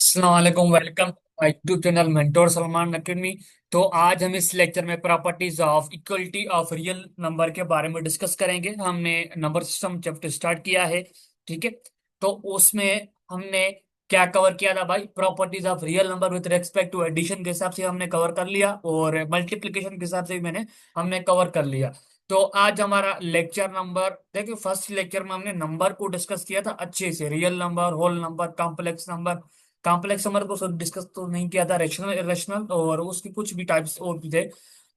अस्सलाम वालेकुम, welcome my YouTube channel mentor Salman academy. तो आज हम इस लेक्चर में properties of equality of real number के बारे में डिस्कस करेंगे। हमने नंबर सिस्टम चैप्टर स्टार्ट किया है, ठीक है। तो उसमें हमने क्या कवर किया था भाई? Properties of real number with respect to addition के हिसाब से हमने कवर कर लिया, और मल्टीप्लिकेशन के हिसाब से भी हमने कवर कर लिया। तो आज हमारा लेक्चर नंबर देखिए, फर्स्ट लेक्चर में हमने नंबर को डिस्कस किया था अच्छे से, real number, whole number, complex number. Complex number को सब डिस्कस तो नहीं किया था, रेशनल इरेशनल और उसके कुछ भी टाइप्स और भी थे,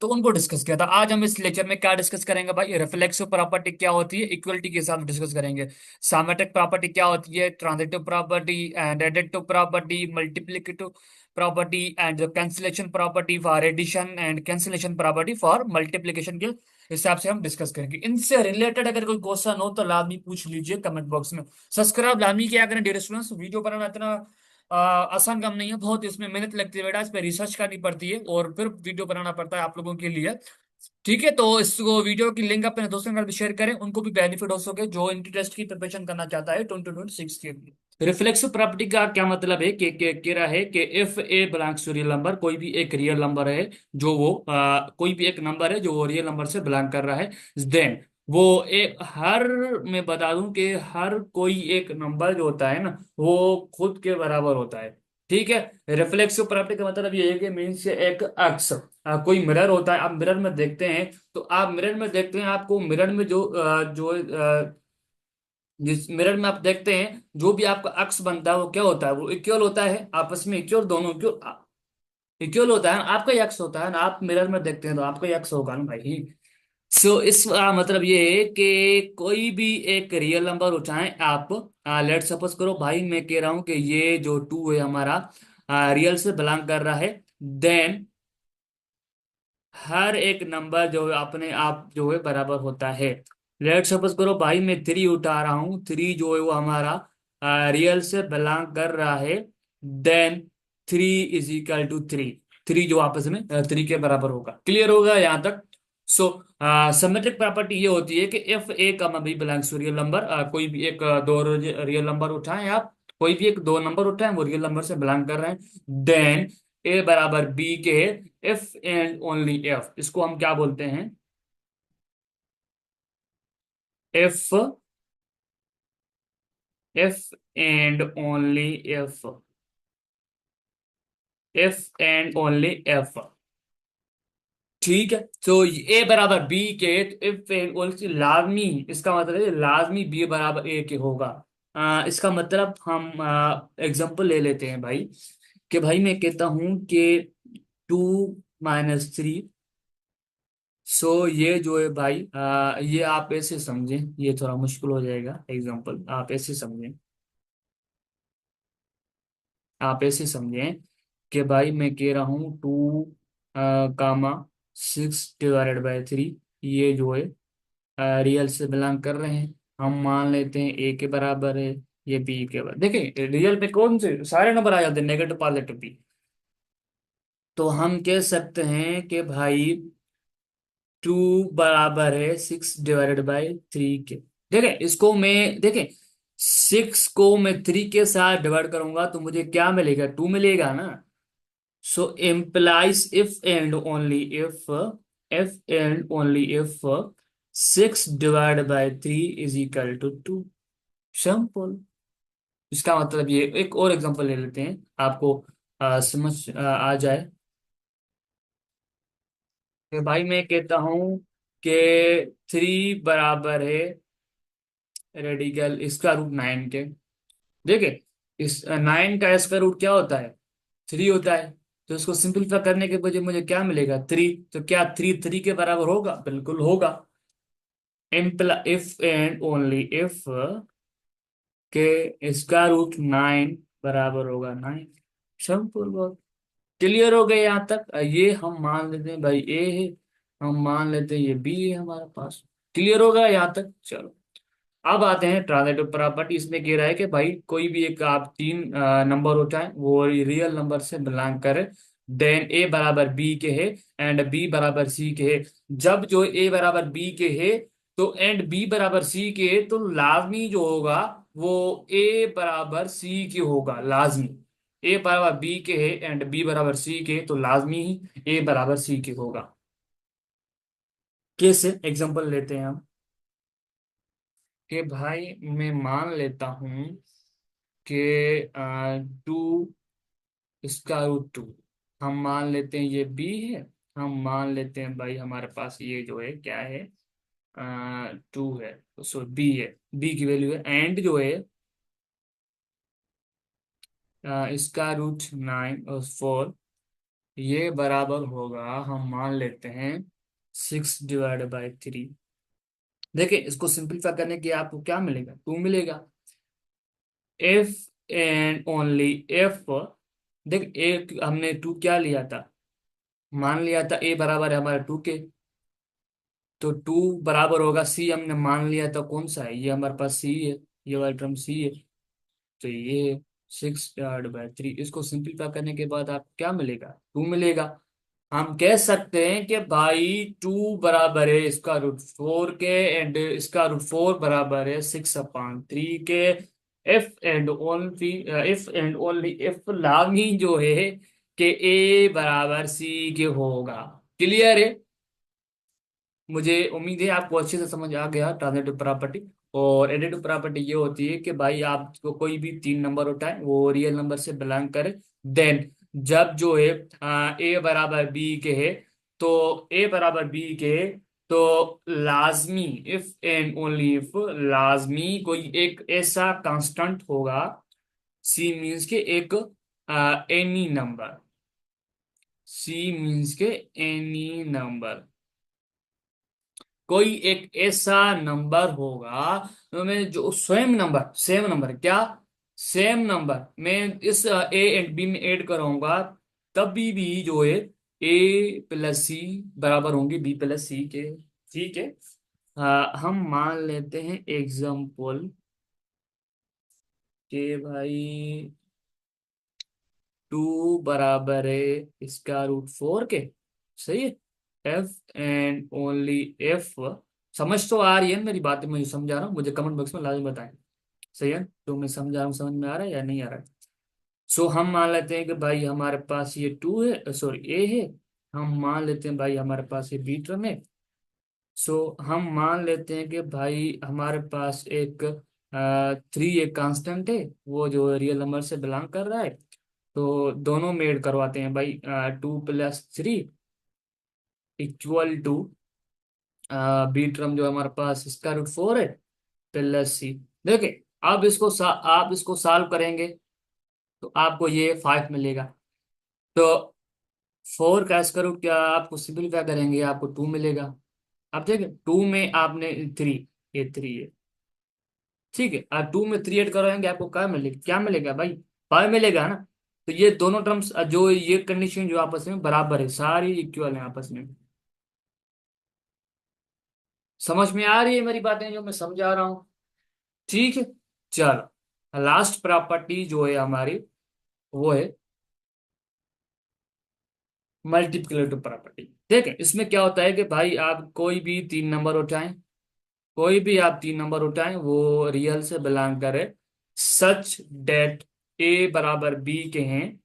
तो उनको डिस्कस किया था। आज हम इस लेक्चर में क्या डिस्कस करेंगे भाई? रिफ्लेक्सिव प्रॉपर्टी क्या होती है, इक्वलिटी के साथ डिस्कस करेंगे। सामेट्रिक प्रॉपर्टी क्या होती है, transitive property and additive property, multiplicative property and cancellation property for addition and cancellation property for multiplication के हिसाब से हम डिस्कस करेंगे। इनसे रिलेटेड अगर कोई क्वेश्चन हो तो लाजमी पूछ लीजिए कमेंट बॉक्स में। सब्सक्राइब लाजमी किया करें डियर स्टूडेंट्स। वीडियो बनाना इतना आसान काम नहीं है, बहुत इसमें मेहनत लगती है बेटा, इस पे रिसर्च करनी पड़ती है और फिर वीडियो बनाना पड़ता है आप लोगों के लिए, ठीक है। तो इसको वीडियो की लिंक अपने दोस्तों के साथ भी शेयर करें, उनको भी बेनिफिट हो सके जो इनकी टेस्ट की प्रिपरेशन करना चाहता है 2026 के लिए। रिफ्लेक्सिव प्रॉपर्टी का क्या मतलब है कि कह रहा है कि if a belongs to real number, कोई भी एक रियल नंबर है, जो वो कोई भी एक नंबर है जो वो रियल नंबर से बिलोंग कर रहा है, देन वो एक हर मैं बता दूं कि हर कोई एक नंबर जो होता है ना, वो खुद के बराबर होता है, ठीक है। रिफ्लेक्सिव प्रॉपर्टी का मतलब ये है कि मीन्स एक अक्स, कोई मिरर होता है, आप मिरर में देखते हैं, तो आप मिरर में देखते हैं, आपको मिरर में जिस मिरर में आप देखते हैं जो भी आपका अक्स बनता है वो क्या होता है, वो इक्वल होता है, आपस में इक्वल, दोनों इक्वल इक्वल होता है ना, आपका ही अक्स होता है ना, आप मिरर में देखते हैं तो आपका ही अक्स होगा ना भाई। सो इस मतलब ये है कि कोई भी एक रियल नंबर उठाएं आप, लेट सपोज करो भाई, मैं कह रहा हूं कि ये जो टू है हमारा रियल से बिलोंग कर रहा है, देन हर एक नंबर जो है अपने आप जो है बराबर होता है। लेट सपोज करो भाई, मैं थ्री उठा रहा हूँ, थ्री जो है वो हमारा रियल से बिलोंग कर रहा है, then three is equal to three, three जो आपस में थ्री के बराबर होगा। क्लियर होगा यहाँ तक? सो सिमेट्रिक प्रॉपर्टी ये होती है कि if a comma b belongs to real number, कोई भी एक दो रियल नंबर उठाएं आप, कोई भी एक दो नंबर उठाएं वो रियल नंबर से बिलोंग कर रहे हैं, देन ए बराबर बी के, इफ एंड ओनली इफ, इसको हम क्या बोलते हैं? If, if and only if, if and only if, ठीक है। तो ए बराबर बी के, इफ एंड ओनली लाजमी, इसका मतलब है लाजमी बी बराबर ए के होगा। इसका मतलब हम एग्जांपल ले लेते हैं भाई, कि भाई मैं कहता हूं कि टू माइनस थ्री, सो ये जो है भाई, ये आप ऐसे समझें, ये थोड़ा मुश्किल हो जाएगा, एग्जांपल आप ऐसे समझें, आप ऐसे समझें कि भाई मैं कह रहा हूँ two comma six divided by three, ये जो है रियल से बिलोंग कर रहे हैं, हम मान लेते हैं ए के बराबर है, ये बी के बराबर। देखिए रियल पे कौन से सारे नंबर आ जाते हैं, नेगेटिव पॉजिटिव भी, तो हम कह सकते हैं कि भाई टू बराबर है सिक्स डिवाइडेड बाई थ्री के। देखें इसको मैं, देखें सिक्स को मैं थ्री के साथ डिवाइड करूंगा तो मुझे क्या मिलेगा? टू मिलेगा ना। So implies if and only if, if and only if six divide by three is equal to two, simple. इसका मतलब ये, एक और एग्जांपल ले लेते हैं, आपको समझ आ जाए कि भाई मैं कहता हूं कि थ्री बराबर है रेडिकल इसका रूट नाइन के। देखिए इस नाइन का स्क्वायर रूट क्या होता है? थ्री होता है, तो इसको सिंपलीफाई करने के बजाय मुझे क्या मिलेगा? थ्री। तो क्या थ्री थ्री के बराबर होगा? बिल्कुल होगा। इम्प्ला इफ एंड ओनली इफ के इसका रूट नाइन बराबर होगा नाइन, सिंपल बात। क्लियर हो गए यहाँ तक? ये हम मान लेते हैं भाई ए है, हम मान लेते हैं ये बी है हमारे पास। क्लियर होगा यहाँ तक? चलो अब आते हैं ट्रांजिटिव प्रॉपर्टी। इसमें कह रहा है कि भाई कोई भी एक आप तीन नंबर उठाएं वो रियल नंबर से बिलोंग करे, देन ए बराबर बी के है एंड बी बराबर सी के है। जब जो ए बराबर बी के है तो एंड बी बराबर सी के है, तो लाजमी जो होगा वो ए बराबर सी के होगा, लाजमी। ए बराबर बी के है एंड बी बराबर सी के, तो लाजमी ही ए बराबर सी के होगा। कैसे एग्जांपल लेते हैं हम, कि भाई मैं मान लेता हूं कि 2 इसका रूट 2, हम मान लेते हैं ये बी है। हम मान लेते हैं भाई हमारे पास ये जो है क्या है, 2 है, सो बी है, बी की वैल्यू है, एंड जो है इसका रूट 9 और 4, ये बराबर होगा, हम मान लेते हैं 6/3। देखिए इसको सिंपलीफाई करने के आपको क्या मिलेगा, 2 मिलेगा। एफ एंड ओनली एफ, देख एक हमने 2 क्या लिया था, मान लिया था ए बराबर है हमारे 2 के, तो 2 बराबर होगा सी, हमने मान लिया था कौन सा है, ये हमारे पास सी है, ये वाला टर्म सी है। तो ये 6/3, इसको सिंपलीफाई करने के बाद आपको क्या मिलेगा, 2 मिलेगा। हम कह सकते हैं कि भाई 2 बराबर है इसका रूट 4 के, एंड इसका रूट 4 बराबर है 6/3 के। इफ एंड ओनली इफ लागी जो है कि ए बराबर सी के होगा। क्लियर है? मुझे उम्मीद है आपको अच्छे से समझ आ गया ट्रांजिटिव प्रॉपर्टी। और एडिटिव प्रॉपर्टी ये होती है कि भाई आपको कोई भी 3 नंबर उठाए, वो रियल नंबर से बिलोंग करे, देन जब जो है ए बराबर बी के है, तो ए बराबर बी के है, तो लाजमी, इफ एंड ओनली इफ, लाजमी कोई एक ऐसा कांस्टेंट होगा, सी मीन्स के एक एनी नंबर, सी मीन्स के एनी नंबर, कोई एक ऐसा नंबर होगा तो मैं जो स्वयं नंबर, सेम नंबर क्या, सेम नंबर मैं इस ए एंड बी में ऐड कराऊंगा, तभी भी जो है ए प्लस सी बराबर होंगे बी प्लस सी के। ठीक है, हम मान लेते हैं एग्जाम्पल के भाई 2 बराबर है इसका रूट 4 के। सही है, एफ एंड ओनली एफ। समझ तो आ रही है मेरी बातें, मैं समझा रहा हूँ, मुझे कमेंट बॉक्स में लाजमी बताएं। सही है, तो मैं समझा रहा हूँ, समझ में आ रहा है या नहीं आ रहा है? सो हम मान लेते हैं कि भाई हमारे पास ये 2 है, सॉरी ए है। हम मान लेते हैं भाई हमारे पास ये बी टर्म है। सो हम मान लेते हैं कि भाई हमारे पास एक 3 एक कांस्टेंट है, वो जो रियल नंबर से बिलोंग कर रहा है। तो दोनों में ऐड करवाते हैं भाई, 2 + 3 इक्वल टू बी टर्म जो हमारे पास इसका रूट 4 है प्लस सी। देखिए अब आप इसको सॉल्व करेंगे तो आपको ये 5 मिलेगा। तो 4 का स्क्वायर रूट क्या, आपको सिंपलीफाई करेंगे आपको 2 मिलेगा। अब देखिए 2 में आपने 3, ये 3 है, ठीक है, और 2 में 3 ऐड करोगे आपको क्या मिलेगा, क्या मिलेगा भाई, 5 मिलेगा ना। तो ये दोनों टर्म्स जो ये कंडीशन जो आपस में बराबर है, सारी इक्वल है आपस में। समझ में आ रही है मेरी बातें जो मैं समझा रहा हूँ? ठीक है, चलो लास्ट प्रॉपर्टी जो है हमारी, वो है मल्टीप्लिकेटिव प्रॉपर्टी। ठीक है, इसमें क्या होता है कि भाई आप कोई भी 3 नंबर उठाएं, कोई भी आप 3 नंबर उठाएं, वो रियल से बिलोंग करे, सच डेट ए बराबर बी के हैं।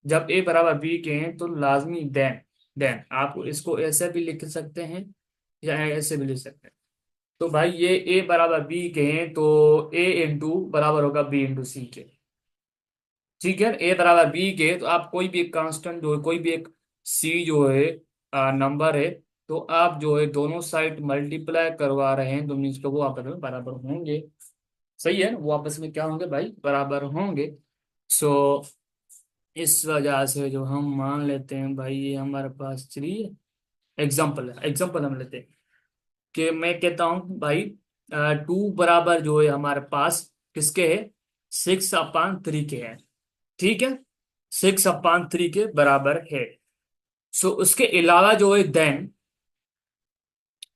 जब ए बराबर बी के हैं तो लाजमी देन आप इसको ऐसे भी लिख सकते हैं या ऐसे भी लिख सकते हैं। तो भाई ये ए बराबर बी के हैं, तो ए इंटू बराबर होगा बी इंटू सी के। ठीक है, ए बराबर बी के, तो आप कोई भी एक कांस्टेंट जो है, कोई भी एक सी जो है नंबर है, तो आप जो है दोनों साइड मल्टीप्लाई करवा रहे हैं, तो मीन्स को वो आपस में बराबर होंगे। सही है ना? वो आपस में क्या होंगे भाई, बराबर होंगे। सो इस वजह से जो हम मान लेते हैं भाई ये हमारे पास 3 है। एग्जाम्पल है, एग्जाम्पल हम लेते हैं कि मैं कहता हूँ भाई 2 बराबर जो है हमारे पास किसके है, 6/3 के है। ठीक है, 6/3 के बराबर है। सो उसके अलावा जो है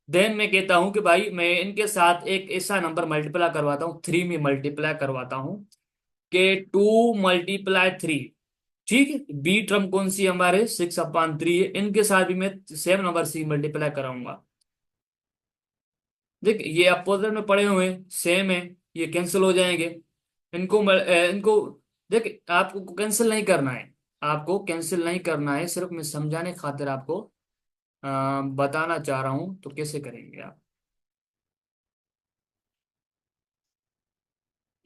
देन मैं कहता हूं कि भाई मैं इनके साथ एक ऐसा नंबर मल्टीप्लाई करवाता हूँ, 3 में मल्टीप्लाई करवाता हूँ, कि 2 × 3। ठीक है, बी टर्म कौन सी हमारे 6/3 है, इनके साथ भी मैं सेम नंबर सी मल्टीप्लाई कराऊंगा। देख ये अपोजिट में पड़े हुए हैं, सेम है, ये कैंसिल हो जाएंगे। इनको देखिए आपको कैंसिल नहीं करना है, आपको कैंसिल नहीं करना है, सिर्फ मैं समझाने खातिर आपको बताना चाह रहा हूं, तो कैसे करेंगे आप।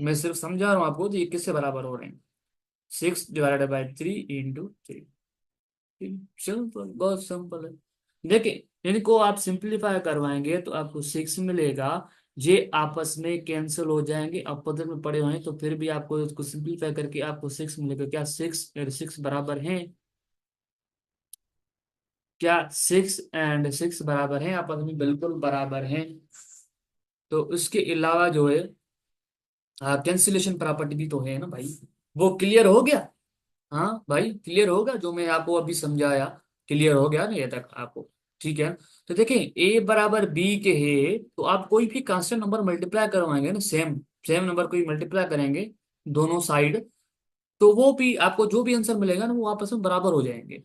मैं सिर्फ समझा रहा हूँ आपको, तो ये किससे बराबर हो रहे हैं। 6/3 इंटू 3। सिंपल, बहुत सिंपल है। देखिए इनको आप सिंप्लीफाई करवाएंगे तो आपको 6 मिलेगा। ये आपस में कैंसिल हो जाएंगे, अपोजिट में पड़े हुए हैं, तो फिर भी आपको इसको सिंप्लीफाई करके आपको 6 मिलेगा। क्या 6 बराबर हैं? क्या 6 और 6 बराबर हैं आपस में? बिल्कुल बराबर हैं। तो उसके अलावा जो है कैंसिलेशन प्रॉपर्टी भी तो है ना भाई। वो क्लियर हो गया? हाँ भाई क्लियर होगा, जो मैं आपको अभी समझाया, क्लियर हो गया ना ये तक आपको? ठीक है। तो देखें ए बराबर बी के है, तो आप कोई भी कांस्टेंट नंबर मल्टीप्लाई करवाएंगे ना, सेम सेम नंबर को मल्टीप्लाई करेंगे दोनों साइड, तो वो भी आपको जो भी आंसर मिलेगा ना, वो आपस में बराबर हो जाएंगे।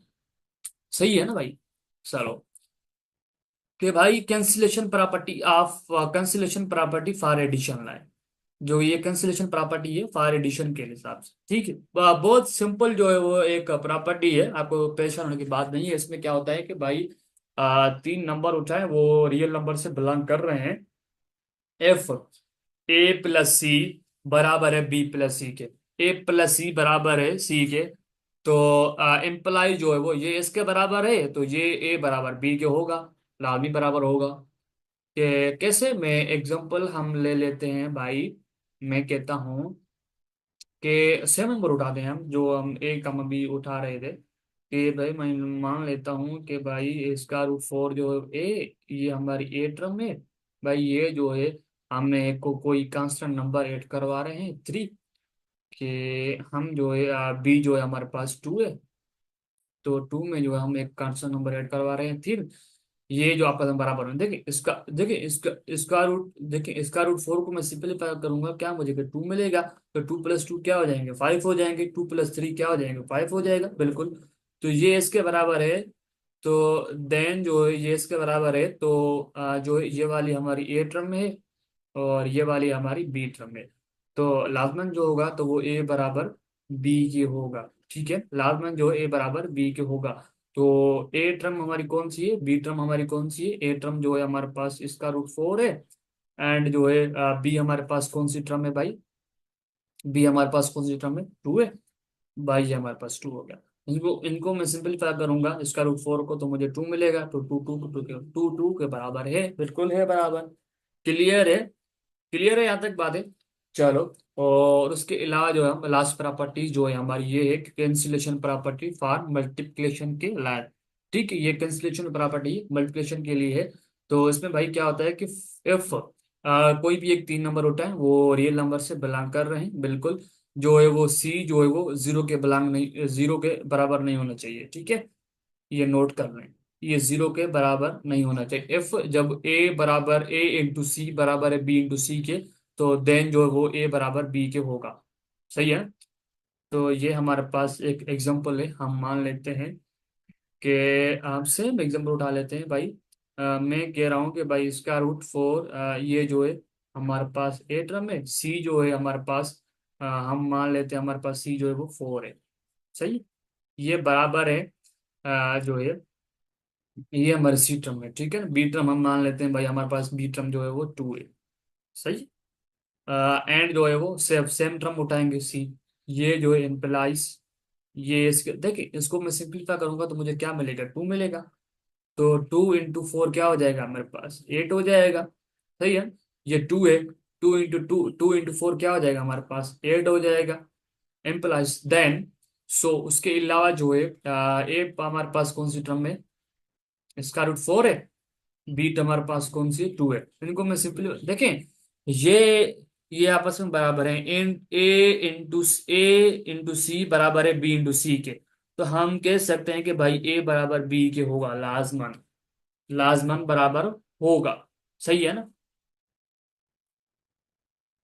सही है ना भाई? चलो, कि भाई cancellation property of cancellation property for addition लाए, जो ये कैंसिलेशन प्रॉपर्टी है फॉर एडिशन के हिसाब से, ठीक है। बहुत सिंपल जो है वो एक प्रॉपर्टी है, आपको परेशान होने की बात नहीं है। इसमें क्या होता है कि भाई 3 नंबर उठाए, वो रियल नंबर से बिलोंग कर रहे हैं। एफ A+C बराबर है B+C के, A+C बराबर है C के, तो इम्प्लाई जो है वो ये इसके बराबर है, तो ये A बराबर B के होगा, लाजमी बराबर होगा। कि कैसे, मैं एग्जांपल हम ले लेते हैं भाई। मैं कहता हूँ कि सेम नंबर उठाते हैं हम, जो हम एक हम अभी उठा रहे थे, कि भाई मैं मान लेता हूँ कि भाई इसका √4 जो है ये हमारी ए टर्म है। भाई ये जो है हमने एक को कोई कांस्टेंट नंबर ऐड करवा रहे हैं 3, कि हम जो है बी जो है हमारे पास 2 है, तो 2 में जो है हम एक कांस्टेंट नंबर ऐड करवा रहे हैं 3। ये जो आपस में बराबर है, देखिए इसका, देखिए इसका इसका रूट, देखिए इसका √4 को मैं सिंपलीफाई करूंगा, क्या मुझे 2 मिलेगा। तो 2+2 क्या हो जाएंगे, 5 हो जाएंगे। 2+3 क्या हो जाएंगे, 5 हो जाएगा बिल्कुल। तो ये इसके बराबर है। तो देन जो है ये इसके बराबर है, तो जो है ये वाली हमारी ए टर्म है, और ये वाली हमारी बी टर्म है। तो लाजमन जो होगा तो वो ए बराबर बी के होगा। ठीक है, लाजमन जो ए बराबर बी के होगा। तो ए टर्म हमारी कौन सी है, बी टर्म हमारी कौन सी है? ए टर्म जो है हमारे पास इसका √4 है, एंड जो है बी हमारे पास कौन सी टर्म है भाई? बी हमारे पास कौन सी टर्म है? 2 है। भाई ये हमारे पास 2 हो गया। इनको इनको मैं सिंपलीफाई करूंगा, इसका √4 को, तो मुझे 2 मिलेगा। तो two two two two two के बराबर है, बिल्कुल है बराबर। क्लियर है? क्लियर है यहाँ तक बात है? चलो, और उसके अलावा जो है लास्ट प्रॉपर्टी जो है हमारी ये है कैंसिलेशन प्रॉपर्टी फॉर मल्टीप्लिकेशन के लायक। ठीक है, ये कैंसिलेशन प्रॉपर्टी मल्टीप्लिकेशन के लिए है। तो इसमें भाई क्या होता है कि इफ कोई भी एक 3 नंबर होता है, वो रियल नंबर से बिलोंग कर रहे हैं, बिल्कुल, जो है वो सी जो है वो जीरो के बिलोंग नहीं, जीरो के बराबर नहीं होना चाहिए। ठीक है, ये नोट कर लें, ये जीरो के बराबर नहीं होना चाहिए। इफ जब ए बराबर A × C बराबर है B × C के, तो देन जो है वो ए बराबर बी के होगा। सही है। तो ये हमारे पास एक एग्जांपल है, हम मान लेते हैं कि आपसे एग्जांपल उठा लेते हैं भाई। मैं कह रहा हूँ कि भाई इसका √4 ये जो है हमारे पास ए टर्म है, सी जो है हमारे पास हम मान लेते हैं हमारे पास सी जो है वो 4 है। सही, ये बराबर है जो है ये हमारे सी टर्म है। ठीक है, बी टर्म हम मान लेते हैं भाई, हमारे पास बी टर्म जो है वो 2 है। सही, एंड जो है वो सेम सेम टर्म उठाएंगे सी, ये जो है इम्प्लाइज, ये इसके, देखिए इसको मैं सिंप्लीफाई करूंगा तो मुझे क्या मिलेगा, 2 मिलेगा। तो 2 × 4 क्या हो जाएगा मेरे पास, 8 हो जाएगा। सही है, ये 2 है, 2 × 4 क्या हो जाएगा हमारे पास, 8 हो जाएगा। इम्प्लाइज देन, सो उसके अलावा जो है ए हमारे पास कौन सी टर्म है, इसका √4 है। बीट हमारे पास कौन सी, 2 है। इनको मैं सिंपली देखें, ये ये आपस में बराबर है, इन A × C बराबर है B × C के। तो हम कह सकते हैं कि भाई ए बराबर बी के होगा, लाजमन, लाजमन बराबर होगा। सही है ना?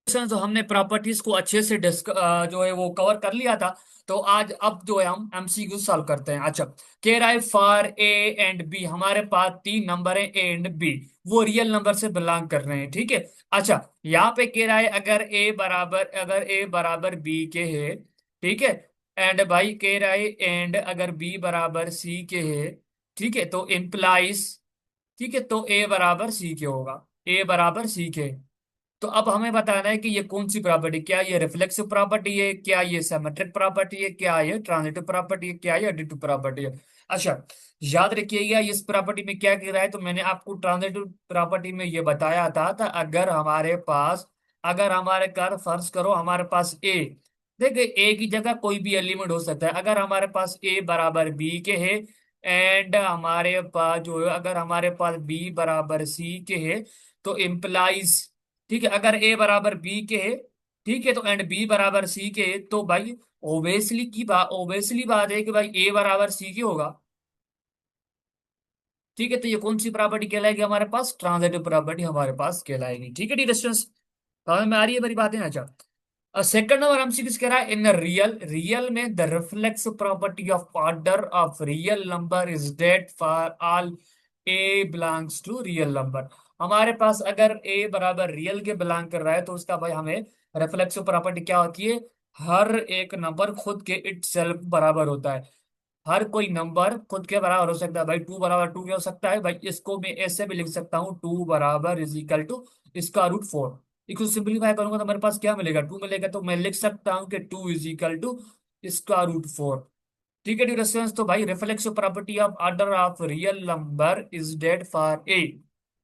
तो हमने प्रॉपर्टीज को अच्छे से जो है वो कवर कर लिया था। तो आज अब जो है हम एमसीक्यू सॉल्व करते हैं। अच्छा, कह रहा है फॉर ए एंड बी, हमारे पास 3 नंबर है ए एंड बी, वो रियल नंबर से बिलोंग कर रहे हैं। ठीक है। अच्छा, यहाँ पे कह रहा है अगर ए बराबर बी के है, ठीक है। एंड भाई कह रहा है एंड अगर बी बराबर सी के है, ठीक है, तो इम्प्लाइज, ठीक है, तो ए बराबर सी के होगा, ए बराबर सी के। तो अब हमें बताना है कि ये कौन सी प्रॉपर्टी, क्या ये रिफ्लेक्सिव प्रॉपर्टी है, क्या ये सिमेट्रिक प्रॉपर्टी है, क्या ये ट्रांजिटिव प्रॉपर्टी है, क्या ये एडिटिव प्रॉपर्टी है। अच्छा, याद रखिएगा इस प्रॉपर्टी में क्या कह रहा है, तो मैंने आपको ट्रांजिटिव प्रॉपर्टी में ये बताया था अगर हमारे पास, अगर हमारे कार फर्ज करो हमारे पास ए, देखिए ए की जगह कोई भी एलिमेंट हो सकता है, अगर हमारे पास ए बराबर बी के है एंड हमारे पास जो है, अगर हमारे पास बी बराबर सी के है, तो इम्प्लाइज, ठीक है, अगर ए बराबर बी के है, ठीक है, तो एंड बी बराबर सी के है, तो भाई ओबियसली बात है कि भाई ए बराबर सी के होगा। ठीक है, तो ये कौन सी प्रॉपर्टी कहलाएगी हमारे पास, ट्रांजिटिव प्रॉपर्टी हमारे पास कहलाएगी। ठीक है डी डिस्टेंस, समझ में आ रही है मेरी बातें। अच्छा, सेकंड नंबर हमसे किस कह रहा है, इन रियल, रियल में the reflex property of order of real number is that for all a belongs to real number. हमारे पास अगर ए बराबर रियल के बिलोंग कर रहा है तो उसका भाई हमें रिफ्लेक्सिव प्रॉपर्टी क्या होती है, हर एक नंबर खुद के इट सेल्फ बराबर होता है। हर कोई नंबर खुद के बराबर हो सकता है भाई, टू बराबर टू क्या हो सकता है भाई, इसको मैं ऐसे भी लिख सकता हूँ, टू बराबर इज इक्वल टू इसका रूट फोर। इसको सिंप्लीफाई करूंगा तो मेरे पास क्या मिलेगा, टू मिलेगा, तो मैं लिख सकता हूँ कि टू इज इक्वल टू इसका रूट फोर। ठीक है डिस्टेंस, तो भाई reflexive property of order of real number is that for a,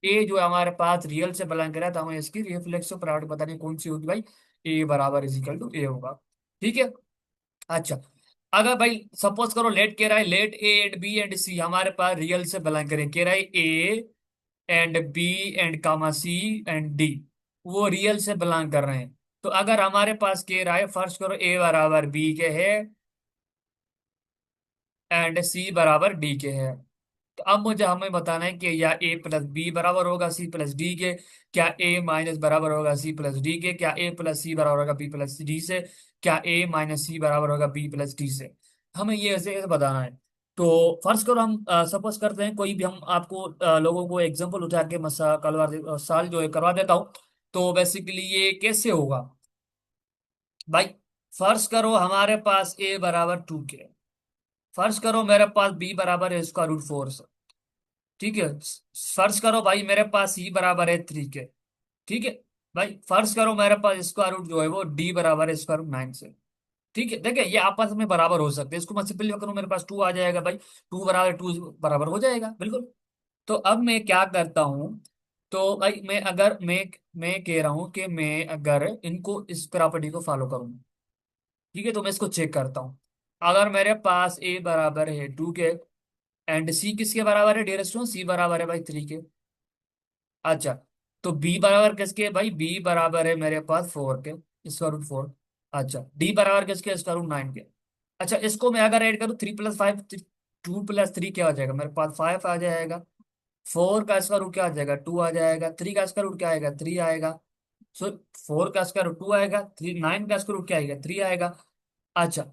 a जो हमारे पास रियल से बिलोंग कर रहा है, तो हमें इसकी रिफ्लेक्सिव प्रॉपर्टी बतानी कौन सी होगी भाई, ए बराबर इज इक्वल टू ए होगा। ठीक है। अच्छा, अगर भाई सपोज करो लेट कह रहा है, let a and b and c हमारे पास रियल से बिलोंग करें, कह रहा है a and b and comma c and d, वो रियल से बिलोंग कर रहे हैं। तो अगर हमारे पास कह रहा है फर्स्ट करो ए बराबर बी के है एंड सी बराबर डी के है, तो अब मुझे हमें बताना है कि या ए प्लस बी बराबर होगा सी प्लस डी के, क्या ए माइनस बराबर होगा सी प्लस डी के, क्या ए प्लस सी बराबर होगा बी प्लस डी से, क्या ए माइनस सी बराबर होगा बी प्लस डी से। हमें ये ऐसे ऐसे बताना है। तो फर्स्ट करो हम सपोज करते हैं कोई भी, हम आपको लोगों को एग्जांपल उठा के मसा साल जो है करवा देता हूँ। तो बेसिकली ये कैसे होगा भाई, फर्स्ट करो हमारे पास ए बराबर टू के, फर्स्ट करो मेरे पास बी बराबर है इसका रूट फोर, ठीक है, सर्च करो भाई मेरे पास सी बराबर है थ्री के, ठीक है, भाई फर्ज करो मेरे पास स्क्वायर रूट जो है वो डी बराबर है स्क्वायर रूट नाइन से। ठीक है, देखिए ये आपस में बराबर हो सकते हैं, इसको मैं सिंपली करूँ मेरे पास टू आ जाएगा भाई, टू बराबर टू बराबर हो जाएगा बिल्कुल। तो अब मैं क्या करता हूँ, तो भाई मैं कह रहा हूँ कि मैं अगर इनको इस प्रॉपर्टी को फॉलो करूँ, ठीक है, तो मैं इसको चेक करता हूँ। अगर मेरे पास ए बराबर है टू के एंड सी किसके बराबर है डियरेस्ट वन, सी बराबर है भाई थ्री के। अच्छा, तो बी बराबर किसके भाई, बी बराबर है मेरे पास फोर के, स्क्वायर रूट फोर। अच्छा, डी बराबर किसके, स्क्वायर रूट नाइन के। अच्छा, इसको मैं अगर ऐड करूँ three plus five, two plus three क्या हो जाएगा मेरे पास, फाइव आ जाएगा। फोर का स्क्वायर रूट क्या आ जाएगा, टू आ जाएगा। थ्री का स्क्वायर रूट क्या आएगा, थ्री आएगा। सो फोर का स्क्वायर रूट टू आएगा, थ्री नाइन का स्क्वायर रूट क्या आएगा, थ्री आएगा। अच्छा,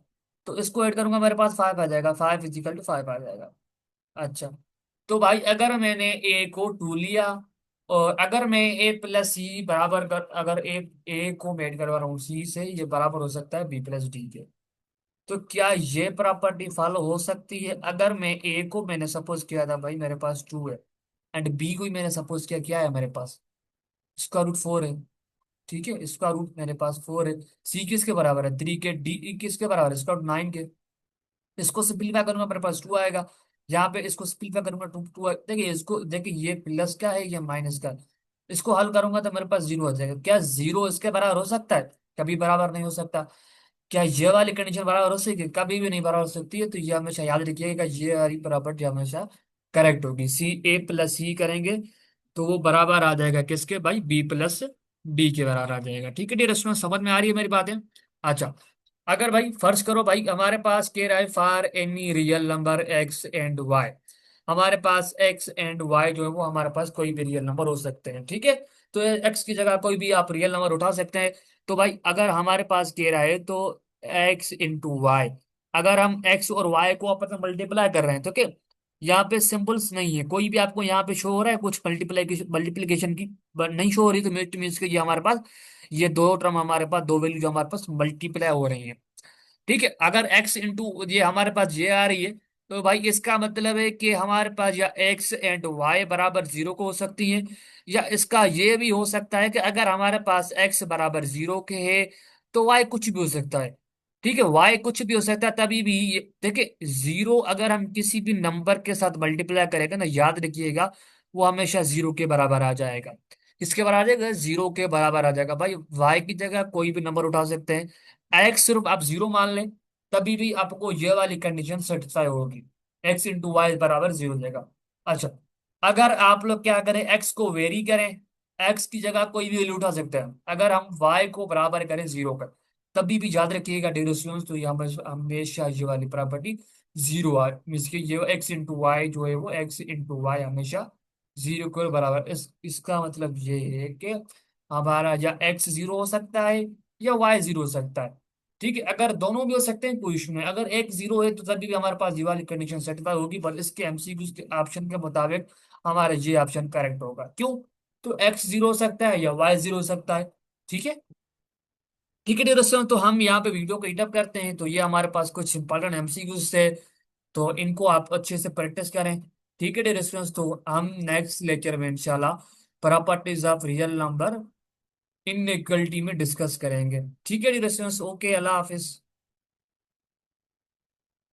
तो इसको ऐड करूंगा मेरे पास फाइव आ जाएगा, फाइव इजिकल टू फाइव आ जाएगा। अच्छा, तो भाई अगर मैंने ए को टू लिया और अगर मैं ए प्लस सी बराबर कर, अगर ए को मैं ऐड करवा रहा हूँ सी से, ये बराबर हो सकता है बी प्लस डी के। तो क्या ये प्रॉपर्टी फॉलो हो सकती है, अगर मैं ए को मैंने सपोज किया था भाई मेरे पास टू है एंड बी को ही मैंने सपोज किया क्या है मेरे पास, इसका रूट फोर है। ठीक है, इसका रूट मेरे पास फोर है। सी किसके बराबर है, थ्री के। डी किसके बराबर है, इसका रूट नाइन के। इसको सिंपलीफाई करूंगा मेरे पास टू आएगा। यहाँ पे इसको सिंपलीफाई करूंगा टू टू देखिए, इसको देखिए ये प्लस का है ये माइनस का है। इसको हल करूंगा तो मेरे पास जीरो आ जाएगा। क्या जीरो इसके बराबर हो सकता है, कभी बराबर नहीं हो सकता। क्या ये वाली कंडीशन बराबर हो सकती है, कभी भी नहीं बराबर हो सकती है। तो ये हमेशा याद रखिएगा, ये वाली प्रॉपर्टी हमेशा करेक्ट होगी। सी ए प्लस सी करेंगे तो वो बराबर आ जाएगा किसके भाई, बी प्लस डी के बराबर आ जाएगा। ठीक है डी स्टूडेंट, समझ में आ रही है मेरी बातें। अच्छा, अगर भाई फर्ज करो भाई हमारे पास कह रहा है for any real number x and y, हमारे पास एक्स एंड वाई जो है वो हमारे पास कोई भी रियल नंबर हो सकते हैं। ठीक है, तो एक्स की जगह कोई भी आप रियल नंबर उठा सकते हैं। तो भाई अगर हमारे पास कह रहा है तो एक्स इंटू वाई, अगर हम एक्स और वाई को आपस में मल्टीप्लाई कर रहे हैं तो क्या, यहाँ पे सिंबल्स नहीं है कोई भी, आपको यहाँ पे शो हो रहा है कुछ मल्टीप्लीकेशन मल्टीप्लीकेशन की नहीं शो हो रही, तो मीन्स के ये हमारे पास ये दो टर्म हमारे पास, दो वैल्यू जो हमारे पास मल्टीप्लाई हो रही है। ठीक है, अगर x इंटू ये हमारे पास ये आ रही है, तो भाई इसका मतलब है कि हमारे पास या x एंड y बराबर जीरो को हो सकती है, या इसका ये भी हो सकता है कि अगर हमारे पास x बराबर जीरो के है तो y कुछ भी हो सकता है। ठीक है, y कुछ भी हो सकता है, तभी भी देखिए जीरो अगर हम किसी भी नंबर के साथ मल्टीप्लाई करेंगे ना, याद रखिएगा वो हमेशा जीरो के बराबर आ जाएगा। किसके बराबर आ जाएगा? जीरो के बराबर आ जाएगा। भाई y की जगह कोई भी नंबर उठा सकते हैं, x सिर्फ आप जीरो मान लें, तभी भी आपको ये वाली कंडीशन सेटिस्फाई होगी, x इंटू वाई बराबर जीरो देगा। अच्छा, अगर आप लोग क्या करें, x को वेरी करें, x की जगह कोई भी वैल्यू उठा सकते हैं, अगर हम y को बराबर करें जीरो का, तभी भी याद रखिएगा डियर स्टूडेंट्स, तो यहाँ पर हमेशा ये वाली प्रॉपर्टी जीरो आ, मीन्स कि ये x इंटू वाई जो है वो x इंटू वाई हमेशा जीरो के बराबर। इसका मतलब ये है कि हमारा या x जीरो हो सकता है या y जीरो हो सकता है। ठीक है, अगर दोनों भी हो सकते हैं कोई इशू नहीं, अगर एक जीरो है तो तभी भी हमारे पास ये वाली कंडीशन सेटिस्फाई होगी, पर इसके एमसीक्यू के ऑप्शन के मुताबिक हमारा ये ऑप्शन करेक्ट होगा। क्यों? तो एक्स जीरो हो सकता है या वाई जीरो हो सकता है। ठीक है, ठीक है डियर दोस्तों, तो हम यहाँ पे वीडियो को एटअप करते हैं। तो ये हमारे पास कुछ इंपॉर्टेंट एमसीक्यूज थे, तो इनको आप अच्छे से प्रैक्टिस करें। ठीक है डियर स्टूडेंट्स, तो हम नेक्स्ट लेक्चर में इंशाल्लाह properties of real number inequality में डिस्कस करेंगे। ठीक है डियर स्टूडेंट्स, ओके, अल्लाह हाफिज।